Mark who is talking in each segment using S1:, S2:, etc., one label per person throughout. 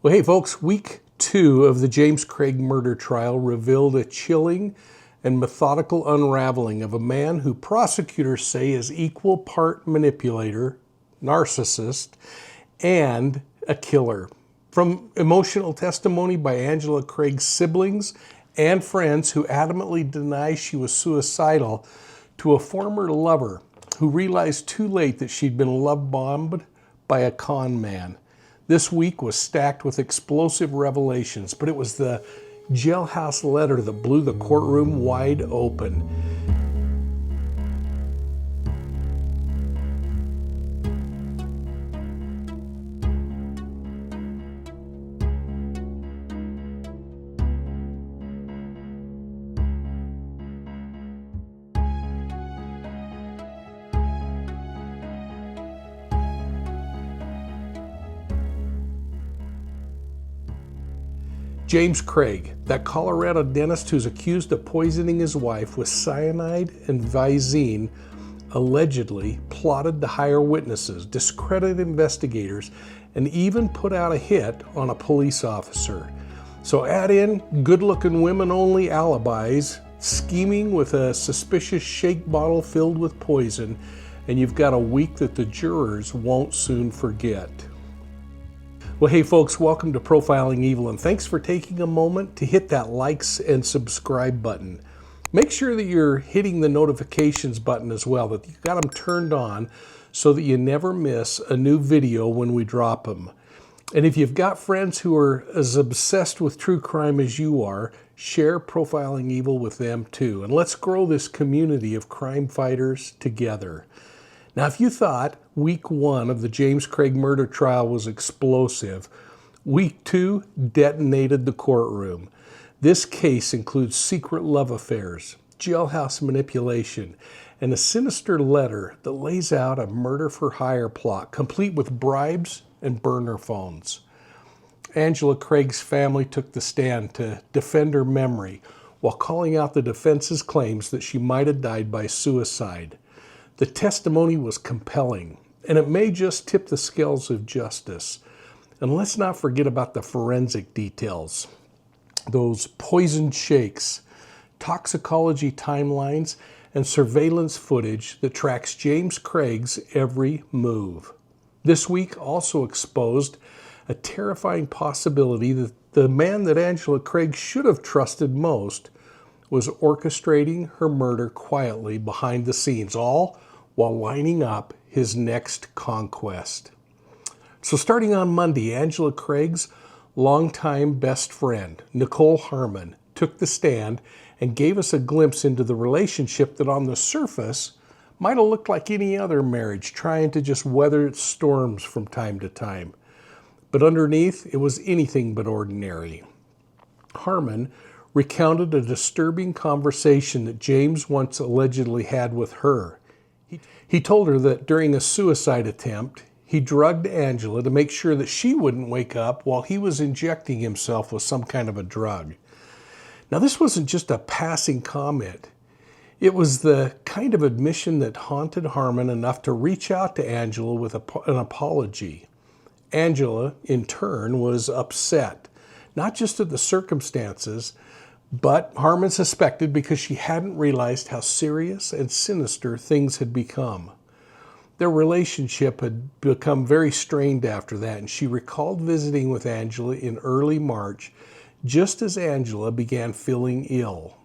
S1: Well, hey folks, week 2 of the James Craig murder trial revealed a chilling and methodical unraveling of a man who prosecutors say is equal part manipulator, narcissist, and a killer. From emotional testimony by Angela Craig's siblings and friends who adamantly deny she was suicidal, to a former lover who realized too late that she'd been love bombed by a con man. This week was stacked with explosive revelations, but it was the Jailhouse letter that blew the courtroom wide open. James Craig, that Colorado dentist who's accused of poisoning his wife with cyanide and Visine, allegedly plotted to hire witnesses, discredit investigators, and even put out a hit on a police officer. So add in good-looking women-only alibis, scheming with a suspicious shake bottle filled with poison, and you've got a week that the jurors won't soon forget. Well, hey folks, welcome to Profiling Evil, and thanks for taking a moment to hit that likes and subscribe button. Make sure that you're hitting the notifications button as well, that you've got them turned on so that you never miss a new video when we drop them. And if you've got friends who are as obsessed with true crime as you are, share Profiling Evil with them too. And let's grow this community of crime fighters together. Now, if you thought week 1 of the James Craig murder trial was explosive, week 2 detonated the courtroom. This case includes secret love affairs, jailhouse manipulation, and a sinister letter that lays out a murder-for-hire plot, complete with bribes and burner phones. Angela Craig's family took the stand to defend her memory while calling out the defense's claims that she might have died by suicide. The testimony was compelling, and it may just tip the scales of justice. And let's not forget about the forensic details. Those poisoned shakes, toxicology timelines, and surveillance footage that tracks James Craig's every move. This week also exposed a terrifying possibility that the man that Angela Craig should have trusted most was orchestrating her murder quietly behind the scenes, all while lining up his next conquest. So starting on Monday, Angela Craig's longtime best friend, Nicole Harmon, took the stand and gave us a glimpse into the relationship that on the surface might have looked like any other marriage, trying to just weather its storms from time to time. But underneath, it was anything but ordinary. Harmon recounted a disturbing conversation that James once allegedly had with her. He told her that during a suicide attempt, he drugged Angela to make sure that she wouldn't wake up while he was injecting himself with some kind of a drug. Now, this wasn't just a passing comment. It was the kind of admission that haunted Harmon enough to reach out to Angela with an apology. Angela, in turn, was upset, not just at the circumstances, but Harmon suspected because she hadn't realized how serious and sinister things had become. Their relationship had become very strained after that, and she recalled visiting with Angela in early March, just as Angela began feeling ill.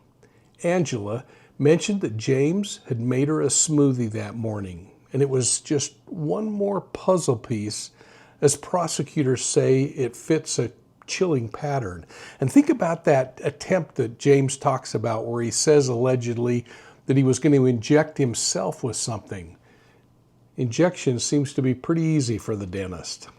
S1: Angela mentioned that James had made her a smoothie that morning, and it was just one more puzzle piece. As prosecutors say, it fits a chilling pattern. And think about that attempt that James talks about where he says allegedly that he was going to inject himself with something. Injection seems to be pretty easy for the dentist.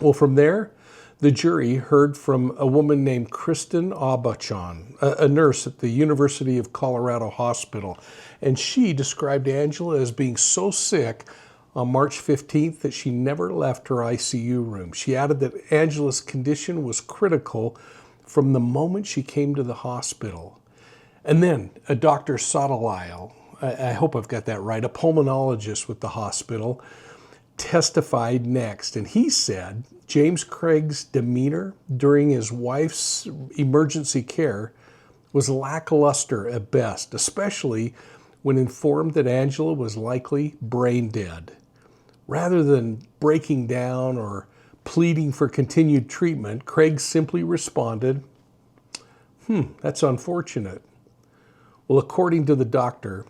S1: Well, from there, the jury heard from a woman named Kristen Aubachon, a nurse at the University of Colorado Hospital, and she described Angela as being so sick on March 15th that she never left her ICU room. She added that Angela's condition was critical from the moment she came to the hospital. And then a Dr. Sotomayor, I hope I've got that right, a pulmonologist with the hospital, testified next. And he said James Craig's demeanor during his wife's emergency care was lackluster at best, especially when informed that Angela was likely brain dead. Rather than breaking down or pleading for continued treatment, Craig simply responded, that's unfortunate. Well, according to the doctor,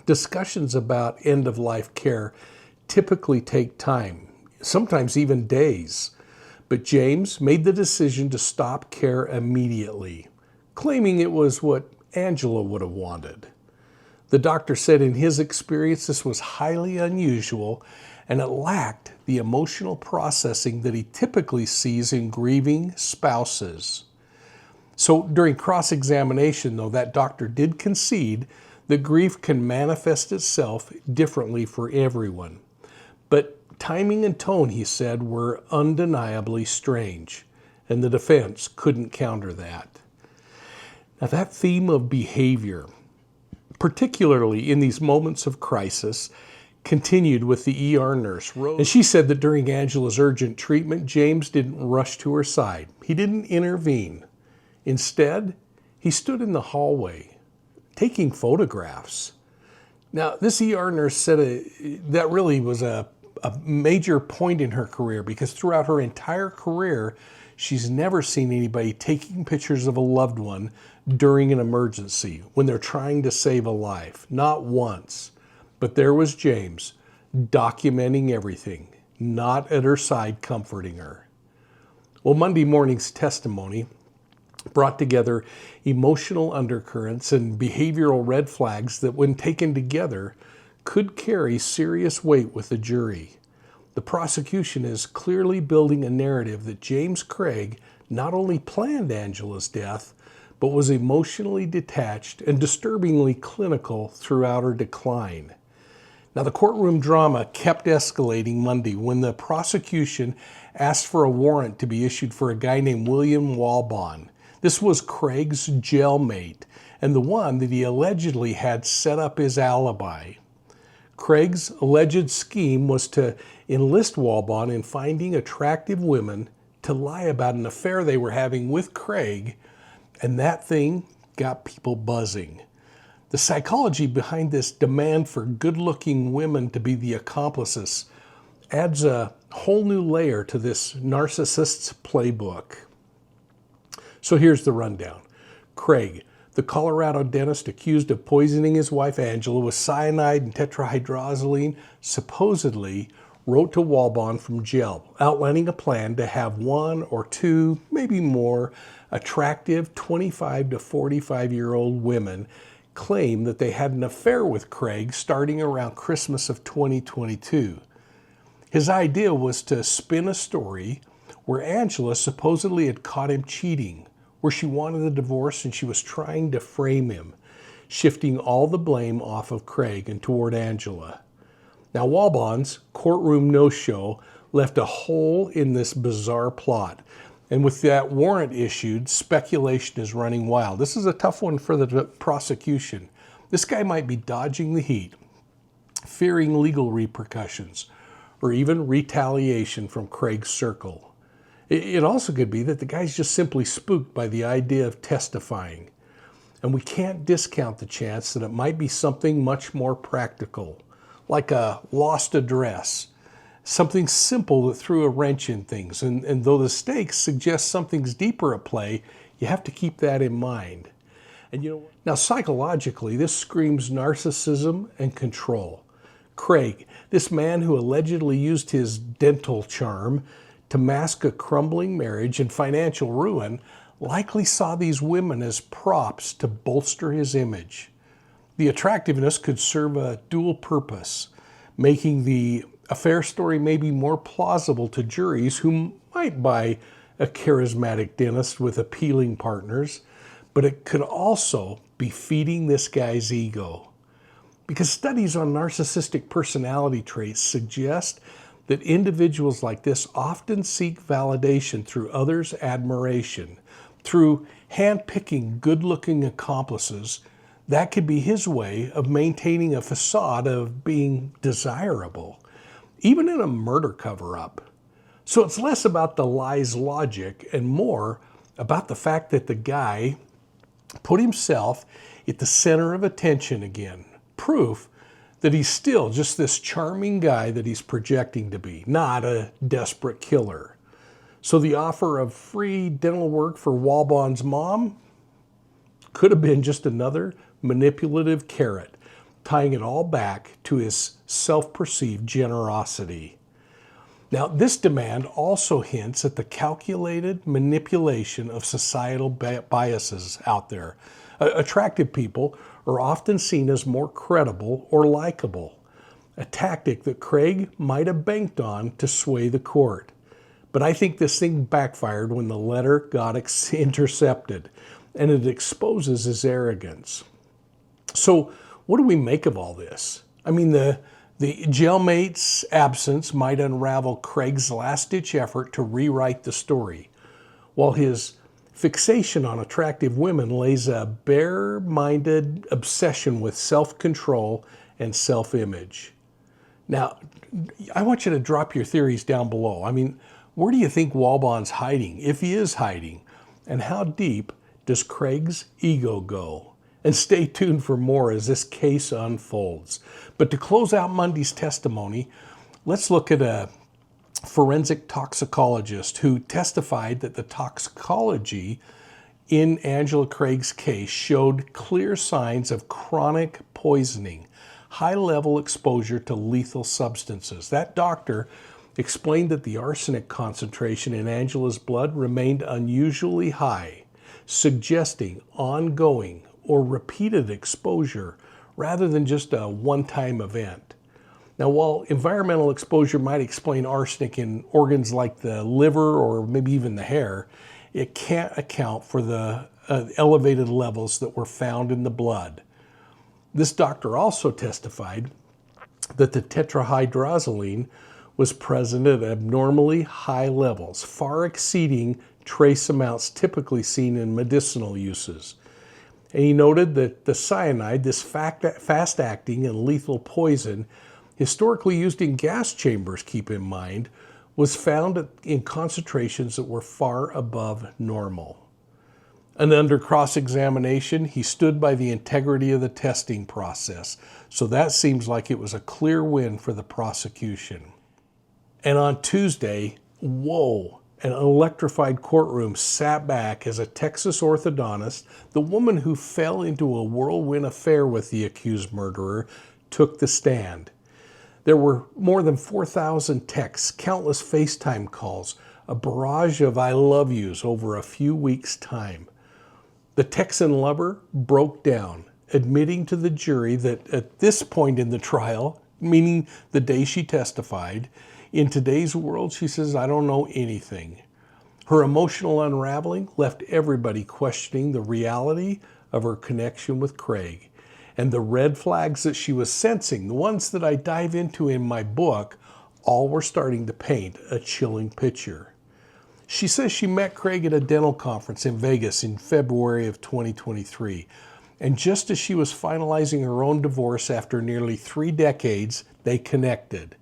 S1: discussions about end-of-life care typically take time, sometimes even days. But James made the decision to stop care immediately, claiming it was what Angela would have wanted. The doctor said in his experience this was highly unusual and it lacked the emotional processing that he typically sees in grieving spouses. So during cross-examination, though, that doctor did concede that grief can manifest itself differently for everyone. But timing and tone, he said, were undeniably strange, and the defense couldn't counter that. Now, that theme of behavior, particularly in these moments of crisis, continued with the ER nurse, Rose. And she said that during Angela's urgent treatment, James didn't rush to her side. He didn't intervene. Instead, he stood in the hallway, taking photographs. Now, this ER nurse said that really was a major point in her career, because throughout her entire career, she's never seen anybody taking pictures of a loved one during an emergency when they're trying to save a life. Not once. But there was James documenting everything, not at her side comforting her. Well, Monday morning's testimony brought together emotional undercurrents and behavioral red flags that, when taken together, could carry serious weight with the jury. The prosecution is clearly building a narrative that James Craig not only planned Angela's death, but was emotionally detached and disturbingly clinical throughout her decline. Now, the courtroom drama kept escalating Monday when the prosecution asked for a warrant to be issued for a guy named William Walbon. This was Craig's jailmate and the one that he allegedly had set up his alibi. Craig's alleged scheme was to enlist Walbon in finding attractive women to lie about an affair they were having with Craig, and that thing got people buzzing. The psychology behind this demand for good-looking women to be the accomplices adds a whole new layer to this narcissist's playbook. So here's the rundown. Craig, the Colorado dentist accused of poisoning his wife Angela with cyanide and tetrahydrozoline, supposedly wrote to Walbon from jail, outlining a plan to have one or two, maybe more, attractive 25 to 45-year-old women claim that they had an affair with Craig starting around Christmas of 2022. His idea was to spin a story where Angela supposedly had caught him cheating, where she wanted a divorce and she was trying to frame him, shifting all the blame off of Craig and toward Angela. Now, Walbon's courtroom no-show left a hole in this bizarre plot. And with that warrant issued, speculation is running wild. This is a tough one for the prosecution. This guy might be dodging the heat, fearing legal repercussions, or even retaliation from Craig's circle. It also could be that the guy's just simply spooked by the idea of testifying. And we can't discount the chance that it might be something much more practical, like a lost address. Something simple that threw a wrench in things. And though the stakes suggest something's deeper at play, you have to keep that in mind. And now psychologically, this screams narcissism and control. Craig, this man who allegedly used his dental charm to mask a crumbling marriage and financial ruin, likely saw these women as props to bolster his image. The attractiveness could serve a dual purpose, making the affair story may be more plausible to juries who might buy a charismatic dentist with appealing partners, but it could also be feeding this guy's ego. Because studies on narcissistic personality traits suggest that individuals like this often seek validation through others' admiration, through handpicking good-looking accomplices. That could be his way of maintaining a facade of being desirable. Even in a murder cover-up, So it's less about the lie's logic and more about the fact that the guy put himself at the center of attention again. Proof that he's still just this charming guy that he's projecting to be, not a desperate killer. So the offer of free dental work for Walbaughn's mom could have been just another manipulative carrot, tying it all back to his self-perceived generosity. Now, this demand also hints at the calculated manipulation of societal biases out there. Attractive people are often seen as more credible or likable, a tactic that Craig might have banked on to sway the court. But I think this thing backfired when the letter got intercepted, and it exposes his arrogance. So what do we make of all this? I mean, the jailmate's absence might unravel Craig's last-ditch effort to rewrite the story, while his fixation on attractive women lays a bare-minded obsession with self-control and self-image. Now, I want you to drop your theories down below. I mean, where do you think Walbaugh's hiding, if he is hiding? And how deep does Craig's ego go? And stay tuned for more as this case unfolds. But to close out Monday's testimony, let's look at a forensic toxicologist who testified that the toxicology in Angela Craig's case showed clear signs of chronic poisoning, high-level exposure to lethal substances. That doctor explained that the arsenic concentration in Angela's blood remained unusually high, suggesting ongoing or repeated exposure rather than just a one-time event. Now, while environmental exposure might explain arsenic in organs like the liver or maybe even the hair, it can't account for the elevated levels that were found in the blood. This doctor also testified that the tetrahydrozoline was present at abnormally high levels, far exceeding trace amounts typically seen in medicinal uses. And he noted that the cyanide, this fast-acting and lethal poison, historically used in gas chambers, keep in mind, was found in concentrations that were far above normal. And under cross-examination, he stood by the integrity of the testing process. So that seems like it was a clear win for the prosecution. And on Tuesday, whoa, an electrified courtroom sat back as a Texas orthodontist, the woman who fell into a whirlwind affair with the accused murderer, took the stand. There were more than 4,000 texts, countless FaceTime calls, a barrage of I love yous over a few weeks' time. The Texan lover broke down, admitting to the jury that at this point in the trial, meaning the day she testified, in today's world, she says, I don't know anything. Her emotional unraveling left everybody questioning the reality of her connection with Craig. And the red flags that she was sensing, the ones that I dive into in my book, all were starting to paint a chilling picture. She says she met Craig at a dental conference in Vegas in February of 2023. And just as she was finalizing her own divorce after nearly 3 decades, they connected.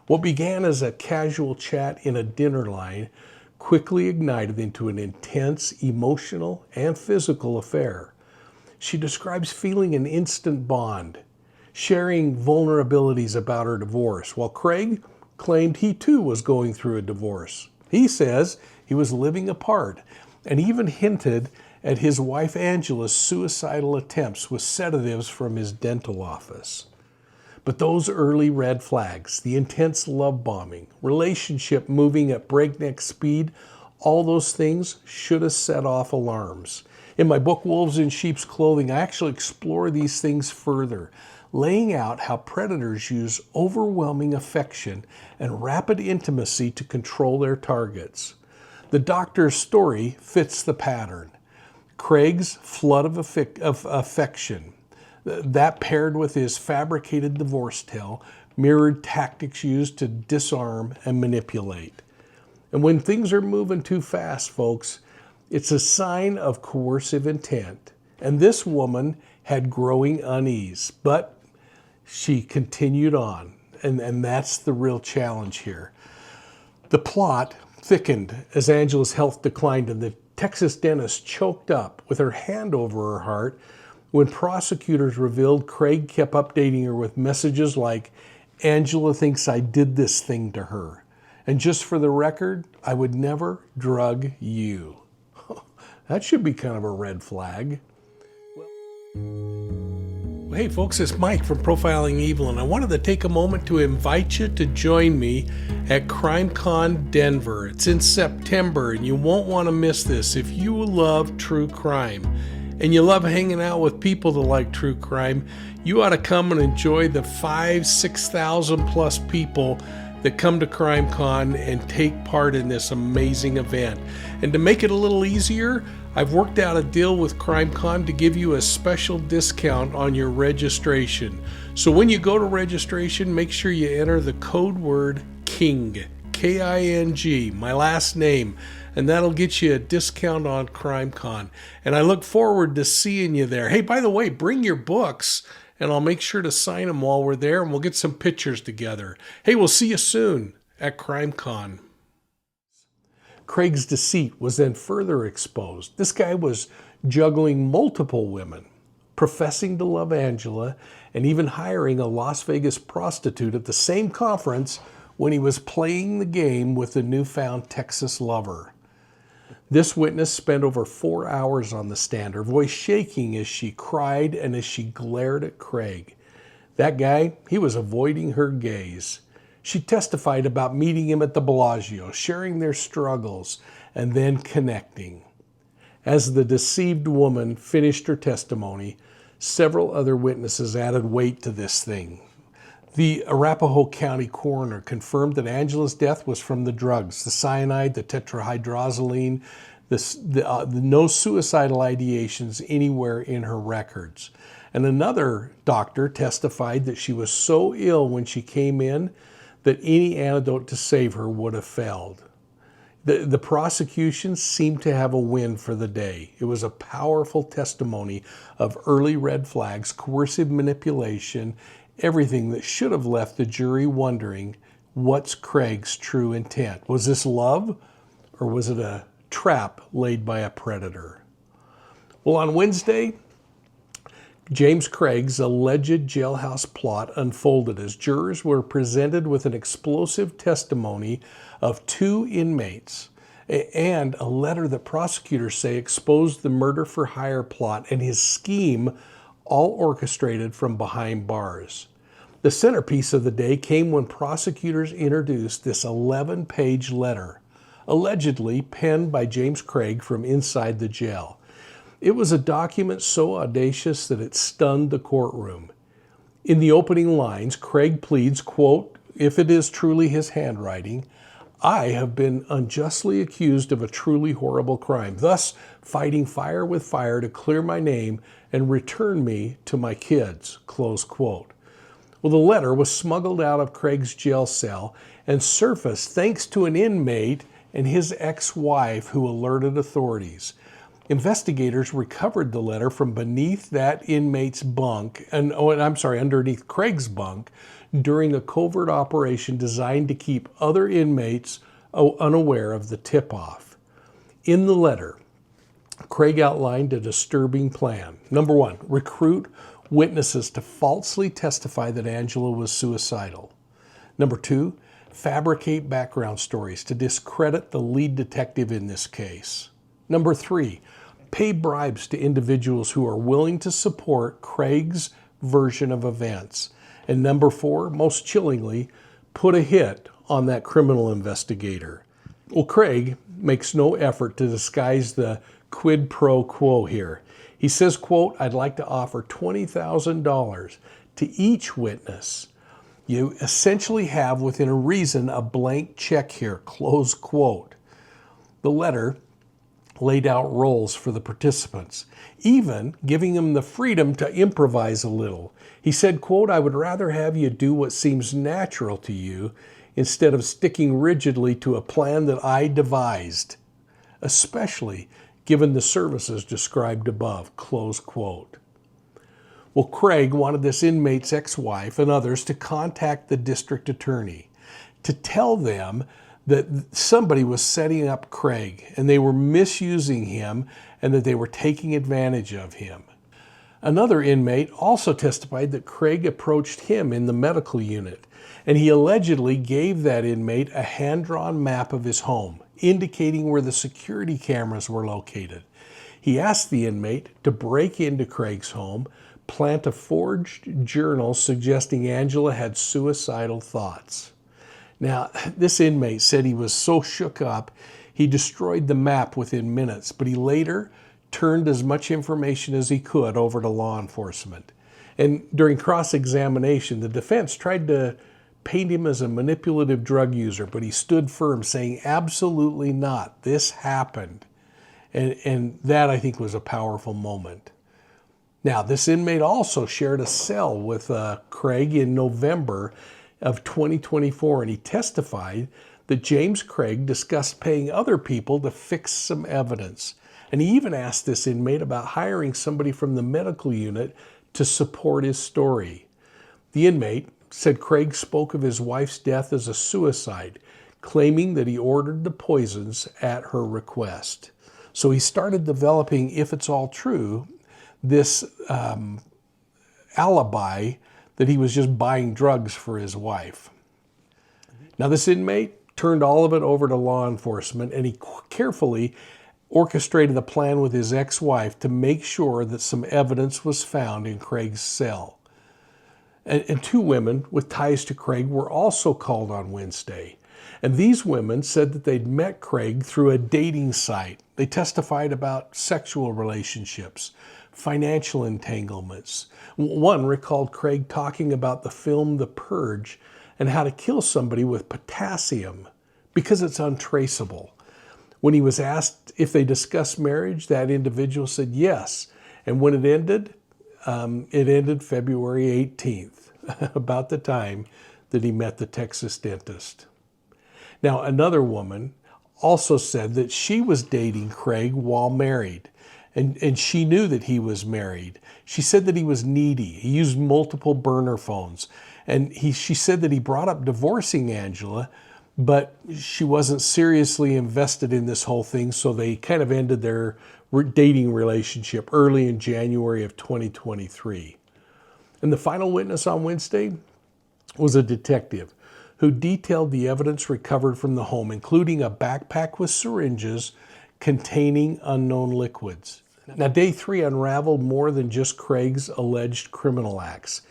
S1: What began as a casual chat in a dinner line quickly ignited into an intense emotional and physical affair. She describes feeling an instant bond, sharing vulnerabilities about her divorce, while Craig claimed he too was going through a divorce. He says he was living apart and even hinted at his wife Angela's suicidal attempts with sedatives from his dental office. But those early red flags, the intense love bombing, relationship moving at breakneck speed, all those things should have set off alarms. In my book, Wolves in Sheep's Clothing, I actually explore these things further, laying out how predators use overwhelming affection and rapid intimacy to control their targets. The doctor's story fits the pattern. Craig's flood of affection, that paired with his fabricated divorce tale, mirrored tactics used to disarm and manipulate. And when things are moving too fast, folks, it's a sign of coercive intent. And this woman had growing unease, but she continued on. And that's the real challenge here. The plot thickened as Angela's health declined and the Texas dentist choked up with her hand over her heart when prosecutors revealed Craig kept updating her with messages like, "Angela thinks I did this thing to her. And just for the record, I would never drug you." That should be kind of a red flag. Well, hey folks, it's Mike from Profiling Evil, and I wanted to take a moment to invite you to join me at CrimeCon Denver. It's in September, and you won't want to miss this. If you love true crime and you love hanging out with people that like true crime, you ought to come and enjoy the 6,000 plus people that come to CrimeCon and take part in this amazing event. And to make it a little easier, I've worked out a deal with CrimeCon to give you a special discount on your registration. So when you go to registration, make sure you enter the code word KING, K-I-N-G, my last name, and that'll get you a discount on CrimeCon. And I look forward to seeing you there. Hey, by the way, bring your books, and I'll make sure to sign them while we're there, and we'll get some pictures together. Hey, we'll see you soon at CrimeCon. Craig's deceit was then further exposed. This guy was juggling multiple women, professing to love Angela, and even hiring a Las Vegas prostitute at the same conference when he was playing the game with the newfound Texas lover. This witness spent over 4 hours on the stand, her voice shaking as she cried and as she glared at Craig. That guy, he was avoiding her gaze. She testified about meeting him at the Bellagio, sharing their struggles, and then connecting. As the deceived woman finished her testimony, several other witnesses added weight to this thing. The Arapahoe County coroner confirmed that Angela's death was from the drugs, the cyanide, the tetrahydrozoline, no suicidal ideations anywhere in her records. And another doctor testified that she was so ill when she came in that any antidote to save her would have failed. The prosecution seemed to have a win for the day. It was a powerful testimony of early red flags, coercive manipulation, everything that should have left the jury wondering, what's Craig's true intent? Was this love, or was it a trap laid by a predator? Well, on Wednesday, James Craig's alleged jailhouse plot unfolded as jurors were presented with an explosive testimony of 2 inmates and a letter that prosecutors say exposed the murder-for-hire plot and his scheme, all orchestrated from behind bars. The centerpiece of the day came when prosecutors introduced this 11-page letter, allegedly penned by James Craig from inside the jail. It was a document so audacious that it stunned the courtroom. In the opening lines, Craig pleads, quote, "If it is truly his handwriting, I have been unjustly accused of a truly horrible crime, thus fighting fire with fire to clear my name and return me to my kids," close quote. Well, the letter was smuggled out of Craig's jail cell and surfaced thanks to an inmate and his ex-wife who alerted authorities. Investigators recovered the letter from beneath that inmate's bunk, underneath Craig's bunk, during a covert operation designed to keep other inmates unaware of the tip-off. In the letter, Craig outlined a disturbing plan. Number 1, recruit witnesses to falsely testify that Angela was suicidal. Number 2, fabricate background stories to discredit the lead detective in this case. Number 3, pay bribes to individuals who are willing to support Craig's version of events. And number 4, most chillingly, put a hit on that criminal investigator. Well, Craig makes no effort to disguise the quid pro quo here. He says, quote, "I'd like to offer $20,000 to each witness. You essentially have within a reason a blank check here," close quote. The letter laid out roles for the participants, even giving them the freedom to improvise a little. He said, quote, "I would rather have you do what seems natural to you instead of sticking rigidly to a plan that I devised, especially given the services described above," close quote. Well, Craig wanted this inmate's ex-wife and others to contact the district attorney to tell them that somebody was setting up Craig and they were misusing him and that they were taking advantage of him. Another inmate also testified that Craig approached him in the medical unit, and he allegedly gave that inmate a hand-drawn map of his home, indicating where the security cameras were located. He asked the inmate to break into Craig's home, plant a forged journal suggesting Angela had suicidal thoughts. Now, this inmate said he was so shook up, he destroyed the map within minutes, but he later turned as much information as he could over to law enforcement. And during cross-examination, the defense tried to paint him as a manipulative drug user, but he stood firm, saying, absolutely not, this happened. And that, I think, was a powerful moment. Now, this inmate also shared a cell with Craig in November of 2024, and he testified that James Craig discussed paying other people to fix some evidence. And he even asked this inmate about hiring somebody from the medical unit to support his story. The inmate said Craig spoke of his wife's death as a suicide, claiming that he ordered the poisons at her request. So he started developing, if it's all true, this alibi that he was just buying drugs for his wife. Now, this inmate turned all of it over to law enforcement, and he carefully orchestrated a plan with his ex-wife to make sure that some evidence was found in Craig's cell. And two women with ties to Craig were also called on Wednesday. And these women said that they'd met Craig through a dating site. They testified about sexual relationships, financial entanglements. One recalled Craig talking about the film The Purge and how to kill somebody with potassium because it's untraceable. When he was asked if they discussed marriage, that individual said yes. And when it ended February 18th, about the time that he met the Texas dentist. Now, another woman also said that she was dating Craig while married. And she knew that he was married. She said that he was needy. He used multiple burner phones. And she said that he brought up divorcing Angela, but she wasn't seriously invested in this whole thing, so they kind of ended their dating relationship early in January of 2023. And the final witness on Wednesday was a detective who detailed the evidence recovered from the home, including a backpack with syringes containing unknown liquids. Now, day 3 unraveled more than just Craig's alleged criminal acts.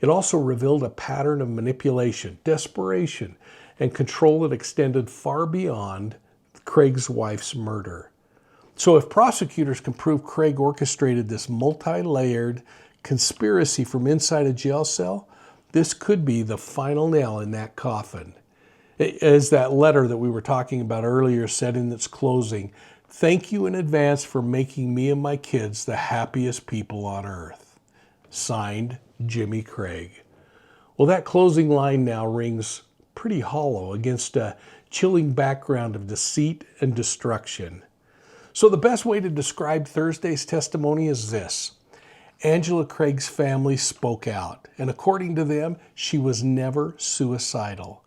S1: It also revealed a pattern of manipulation, desperation, and control that extended far beyond Craig's wife's murder. So if prosecutors can prove Craig orchestrated this multi-layered conspiracy from inside a jail cell, this could be the final nail in that coffin. As that letter that we were talking about earlier said in its closing, "Thank you in advance for making me and my kids the happiest people on earth." Signed, Jimmy Craig. Well, that closing line now rings pretty hollow against a chilling background of deceit and destruction. So the best way to describe Thursday's testimony is this. Angela Craig's family spoke out, and according to them, she was never suicidal.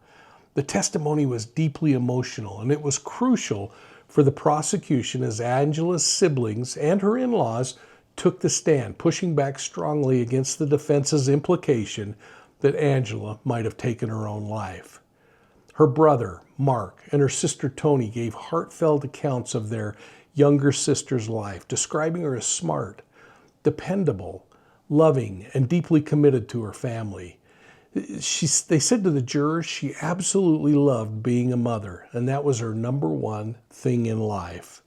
S1: The testimony was deeply emotional, and it was crucial for the prosecution as Angela's siblings and her in-laws took the stand, pushing back strongly against the defense's implication that Angela might have taken her own life. Her brother, Mark, and her sister Tony gave heartfelt accounts of their younger sister's life, describing her as smart, dependable, loving, and deeply committed to her family. They said to the jurors she absolutely loved being a mother, and that was her number one thing in life.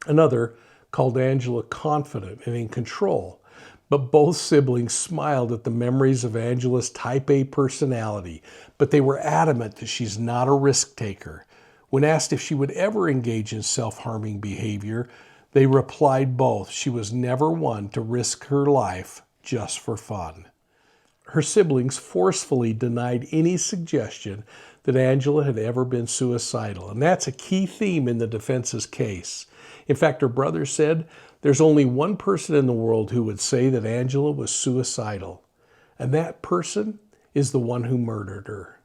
S1: Another called Angela confident and in control, but both siblings smiled at the memories of Angela's type A personality, but they were adamant that she's not a risk taker. When asked if she would ever engage in self-harming behavior, they replied both she was never one to risk her life just for fun. Her siblings forcefully denied any suggestion that Angela had ever been suicidal, and that's a key theme in the defense's case. In fact, her brother said, "There's only one person in the world who would say that Angela was suicidal, and that person is the one who murdered her."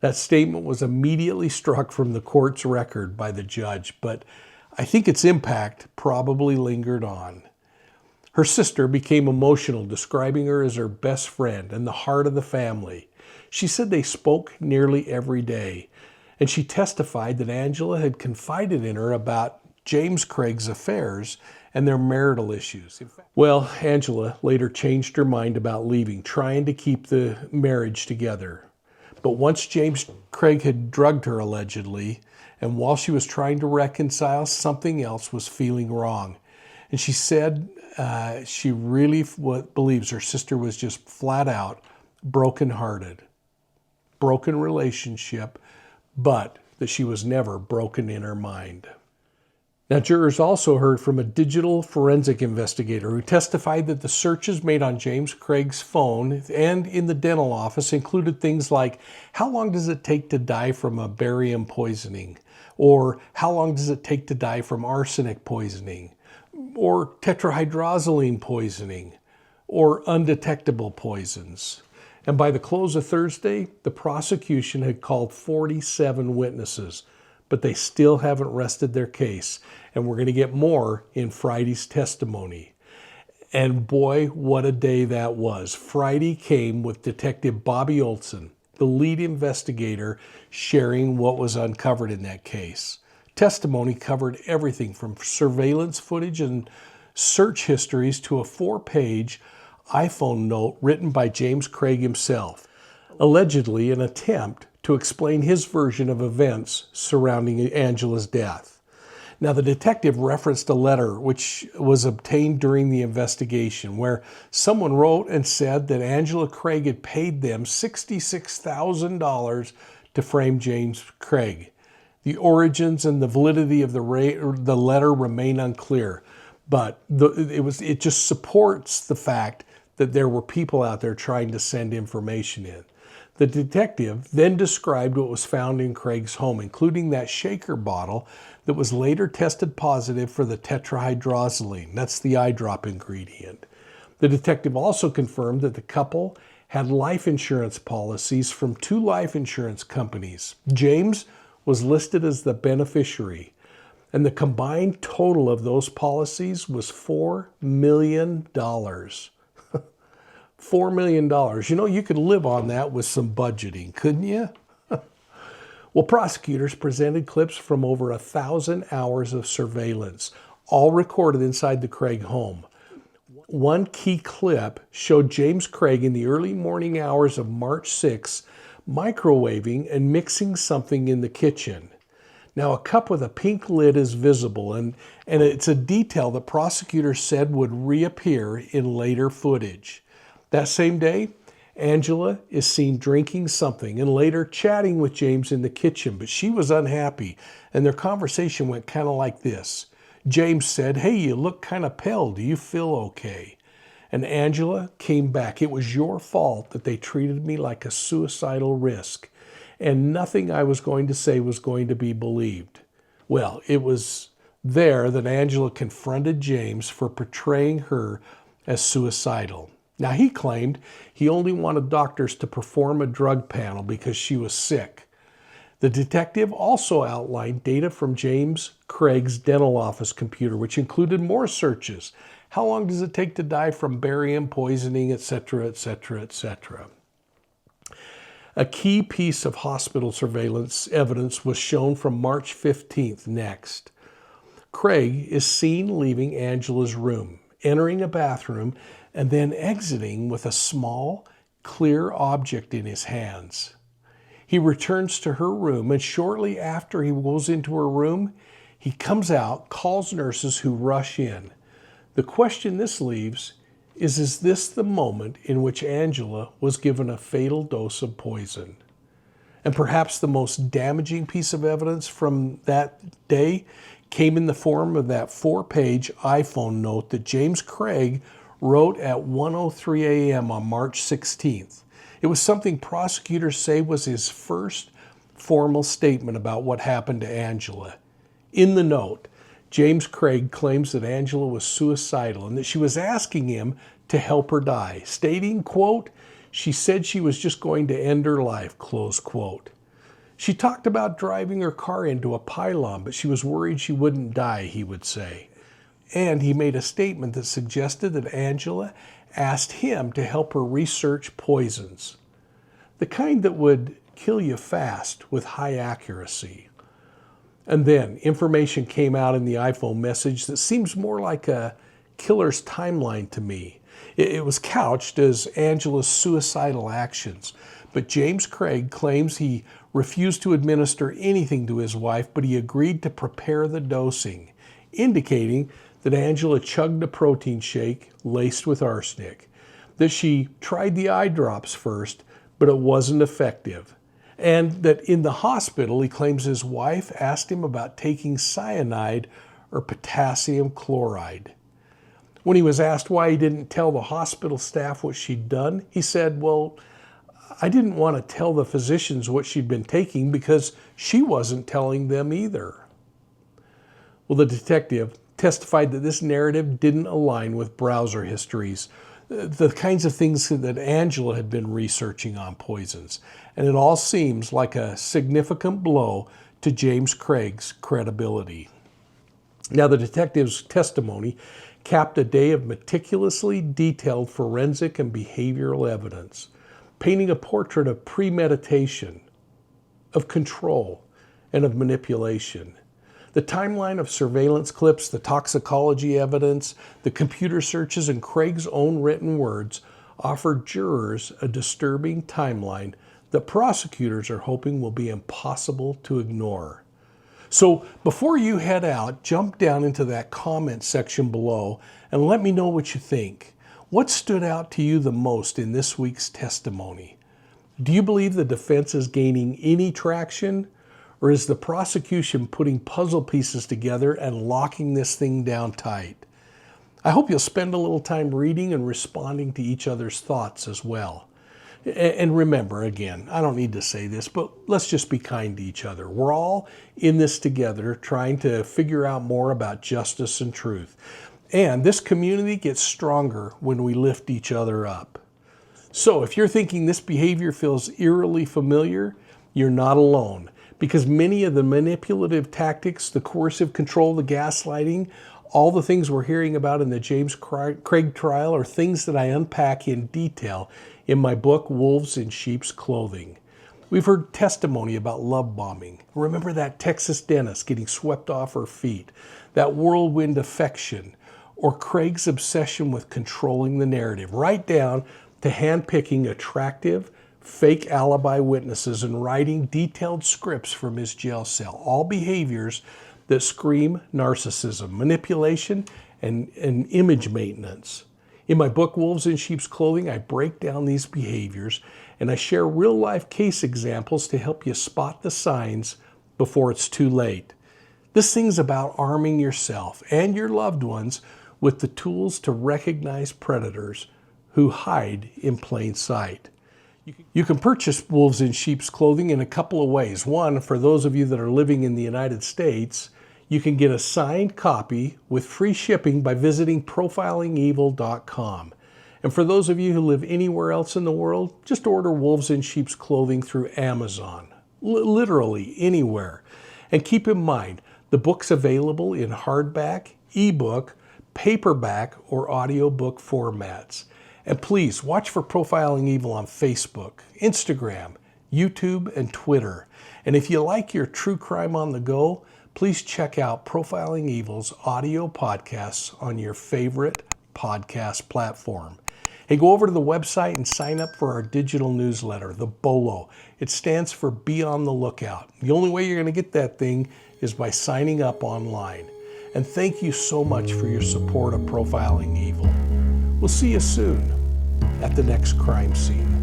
S1: That statement was immediately struck from the court's record by the judge, but I think its impact probably lingered on. Her sister became emotional, describing her as her best friend and the heart of the family. She said they spoke nearly every day, and she testified that Angela had confided in her about James Craig's affairs and their marital issues. Well, Angela later changed her mind about leaving, trying to keep the marriage together. But once James Craig had drugged her, allegedly, and while she was trying to reconcile, something else was feeling wrong. And she said she really believes her sister was just flat out brokenhearted. Broken relationship, but that she was never broken in her mind. Now, jurors also heard from a digital forensic investigator who testified that the searches made on James Craig's phone and in the dental office included things like, how long does it take to die from a barium poisoning? Or how long does it take to die from arsenic poisoning? Or tetrahydrozoline poisoning? Or undetectable poisons? And by the close of Thursday, the prosecution had called 47 witnesses, but they still haven't rested their case. And we're going to get more in Friday's testimony. And boy, what a day that was. Friday came with Detective Bobby Olson, the lead investigator, sharing what was uncovered in that case. Testimony covered everything from surveillance footage and search histories to a 4-page iPhone note written by James Craig himself, allegedly an attempt to explain his version of events surrounding Angela's death. Now, the detective referenced a letter which was obtained during the investigation where someone wrote and said that Angela Craig had paid them $66,000 to frame James Craig. The origins and the validity of the letter remain unclear, but it just supports the fact that there were people out there trying to send information in. The detective then described what was found in Craig's home, including that shaker bottle that was later tested positive for the tetrahydrozoline. That's the eye drop ingredient. The detective also confirmed that the couple had life insurance policies from 2 life insurance companies. James was listed as the beneficiary, and the combined total of those policies was $4 million. $4 million. You know, you could live on that with some budgeting, couldn't you? Well, prosecutors presented clips from over 1,000 hours of surveillance, all recorded inside the Craig home. One key clip showed James Craig in the early morning hours of March 6, microwaving and mixing something in the kitchen. Now, a cup with a pink lid is visible, and it's a detail that prosecutors said would reappear in later footage. That same day, Angela is seen drinking something and later chatting with James in the kitchen, but she was unhappy, and their conversation went kind of like this. James said, "Hey, you look kind of pale. Do you feel okay?" And Angela came back. "It was your fault that they treated me like a suicidal risk, and nothing I was going to say was going to be believed." Well, it was there that Angela confronted James for portraying her as suicidal. Now, he claimed he only wanted doctors to perform a drug panel because she was sick. The detective also outlined data from James Craig's dental office computer, which included more searches. How long does it take to die from barium poisoning, etc., etc., etc.? A key piece of hospital surveillance evidence was shown from March 15th next. Craig is seen leaving Angela's room, entering a bathroom, and then exiting with a small, clear object in his hands. He returns to her room, and shortly after he goes into her room, he comes out, calls nurses who rush in. The question this leaves is this the moment in which Angela was given a fatal dose of poison? And perhaps the most damaging piece of evidence from that day came in the form of that 4-page iPhone note that James Craig wrote at 1:03 a.m. on March 16th. It was something prosecutors say was his first formal statement about what happened to Angela. In the note, James Craig claims that Angela was suicidal and that she was asking him to help her die, stating, quote, "She said she was just going to end her life," close quote. She talked about driving her car into a pylon, but she was worried she wouldn't die, he would say. And he made a statement that suggested that Angela asked him to help her research poisons, the kind that would kill you fast with high accuracy. And then information came out in the iPhone message that seems more like a killer's timeline to me. It was couched as Angela's suicidal actions, but James Craig claims he refused to administer anything to his wife, but he agreed to prepare the dosing, indicating that Angela chugged a protein shake laced with arsenic, that she tried the eye drops first, but it wasn't effective, and that in the hospital he claims his wife asked him about taking cyanide or potassium chloride. When he was asked why he didn't tell the hospital staff what she'd done, he said, well, I didn't want to tell the physicians what she'd been taking because she wasn't telling them either. Well, the detective testified that this narrative didn't align with browser histories, the kinds of things that Angela had been researching on poisons, and it all seems like a significant blow to James Craig's credibility. Now, the detective's testimony capped a day of meticulously detailed forensic and behavioral evidence, painting a portrait of premeditation, of control, and of manipulation. The timeline of surveillance clips, the toxicology evidence, the computer searches, and Craig's own written words offered jurors a disturbing timeline that prosecutors are hoping will be impossible to ignore. So before you head out, jump down into that comment section below and let me know what you think. What stood out to you the most in this week's testimony? Do you believe the defense is gaining any traction? Or is the prosecution putting puzzle pieces together and locking this thing down tight? I hope you'll spend a little time reading and responding to each other's thoughts as well. And remember, again, I don't need to say this, but let's just be kind to each other. We're all in this together trying to figure out more about justice and truth. And this community gets stronger when we lift each other up. So if you're thinking this behavior feels eerily familiar, you're not alone. Because many of the manipulative tactics, the coercive control, the gaslighting, all the things we're hearing about in the James Craig trial are things that I unpack in detail in my book, Wolves in Sheep's Clothing. We've heard testimony about love bombing. Remember that Texas dentist getting swept off her feet, that whirlwind affection, or Craig's obsession with controlling the narrative, right down to handpicking attractive, fake alibi witnesses and writing detailed scripts from his jail cell. All behaviors that scream narcissism, manipulation, and image maintenance. In my book, Wolves in Sheep's Clothing, I break down these behaviors and I share real-life case examples to help you spot the signs before it's too late. This thing's about arming yourself and your loved ones with the tools to recognize predators who hide in plain sight. You can purchase Wolves in Sheep's Clothing in a couple of ways. One, for those of you that are living in the United States, you can get a signed copy with free shipping by visiting profilingevil.com. And for those of you who live anywhere else in the world, just order Wolves in Sheep's Clothing through Amazon. Literally anywhere. And keep in mind, the book's available in hardback, ebook, paperback, or audiobook formats. And please watch for Profiling Evil on Facebook, Instagram, YouTube, and Twitter. And if you like your true crime on the go, please check out Profiling Evil's audio podcasts on your favorite podcast platform. Hey, go over to the website and sign up for our digital newsletter, the BOLO. It stands for Be on the Lookout. The only way you're going to get that thing is by signing up online. And thank you so much for your support of Profiling Evil. We'll see you soon at the next crime scene.